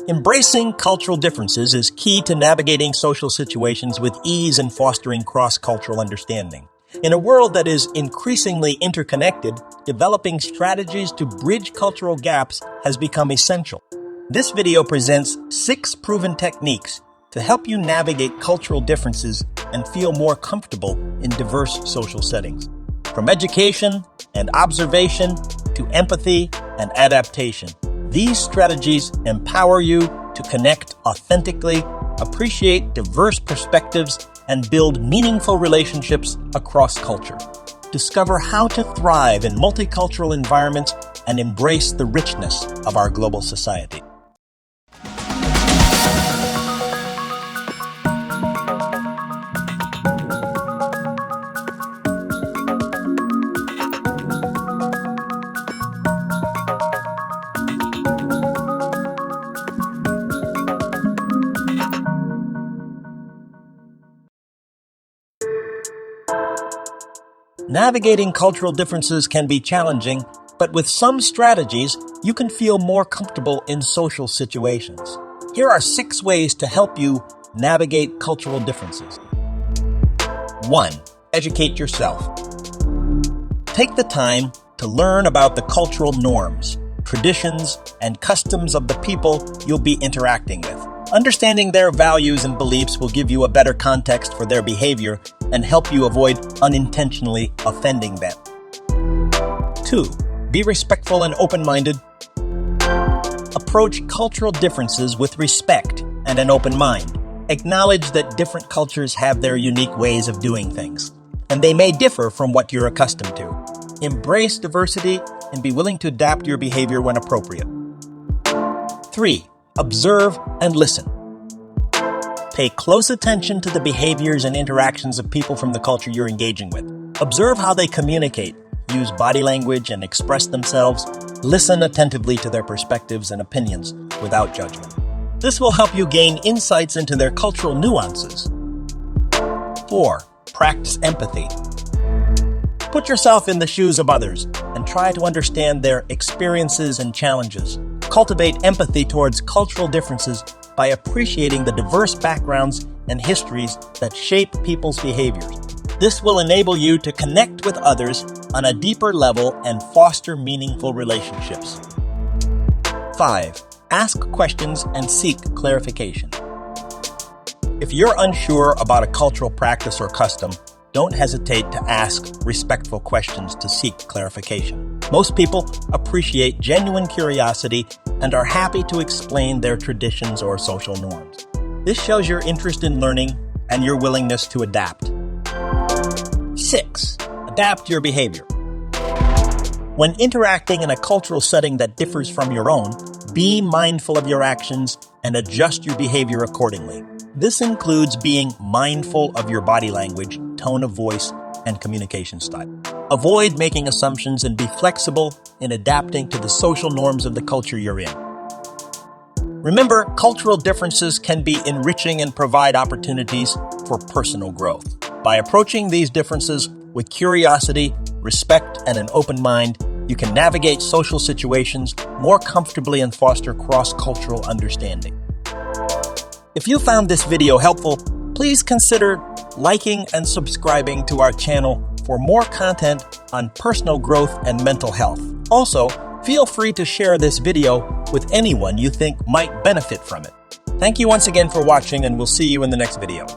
Embracing cultural differences is key to navigating social situations with ease and fostering cross-cultural understanding. In a world that is increasingly interconnected, developing strategies to bridge cultural gaps has become essential. This video presents 6 proven techniques to help you navigate cultural differences and feel more comfortable in diverse social settings. From education and observation to empathy and adaptation, these strategies empower you to connect authentically, appreciate diverse perspectives, and build meaningful relationships across culture. Discover how to thrive in multicultural environments and embrace the richness of our global society. Navigating cultural differences can be challenging, but with some strategies, you can feel more comfortable in social situations. Here are 6 ways to help you navigate cultural differences. 1. Educate yourself. Take the time to learn about the cultural norms, traditions, and customs of the people you'll be interacting with. Understanding their values and beliefs will give you a better context for their behavior and help you avoid unintentionally offending them. 2. Be respectful and open-minded. Approach cultural differences with respect and an open mind. Acknowledge that different cultures have their unique ways of doing things, and they may differ from what you're accustomed to. Embrace diversity and be willing to adapt your behavior when appropriate. 3. Observe and listen. Pay close attention to the behaviors and interactions of people from the culture you're engaging with. Observe how they communicate, use body language, and express themselves. Listen attentively to their perspectives and opinions without judgment. This will help you gain insights into their cultural nuances. 4. Practice empathy. Put yourself in the shoes of others and try to understand their experiences and challenges. Cultivate empathy towards cultural differences by appreciating the diverse backgrounds and histories that shape people's behaviors. This will enable you to connect with others on a deeper level and foster meaningful relationships. 5. Ask questions and seek clarification. If you're unsure about a cultural practice or custom, don't hesitate to ask respectful questions to seek clarification. Most people appreciate genuine curiosity and are happy to explain their traditions or social norms. This shows your interest in learning and your willingness to adapt. 6. Adapt your behavior. When interacting in a cultural setting that differs from your own, be mindful of your actions and adjust your behavior accordingly. This includes being mindful of your body language, tone of voice, and communication style. Avoid making assumptions and be flexible in adapting to the social norms of the culture you're in. Remember, cultural differences can be enriching and provide opportunities for personal growth. By approaching these differences with curiosity, respect, and an open mind, you can navigate social situations more comfortably and foster cross-cultural understanding. If you found this video helpful, please consider liking and subscribing to our channel for more content on personal growth and mental health. Also, feel free to share this video with anyone you think might benefit from it. Thank you once again for watching, and we'll see you in the next video.